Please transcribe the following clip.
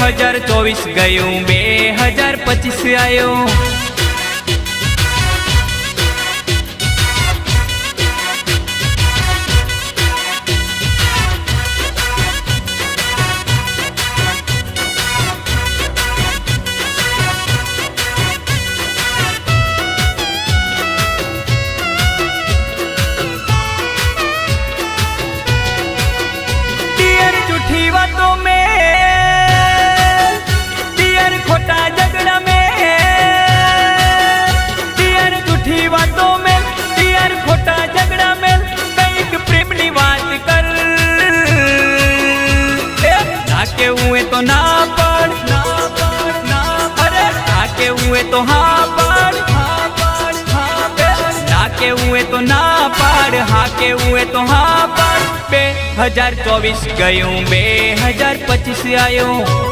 2024 गयूं 2025 आयो। झूठी बातों में डियर खोटा झगड़ा में, डियर झूठी बातों में डियर खोटा झगड़ा में कईक प्रेमनी बात कर। ना के हुए तो ना पढ़, अरे ना के हुए तो हाँ पढ़, ना के हुए तो ना पढ़, हाँ के हुए तो हाँ पढ़। 2024 गयूं 2025 आयो।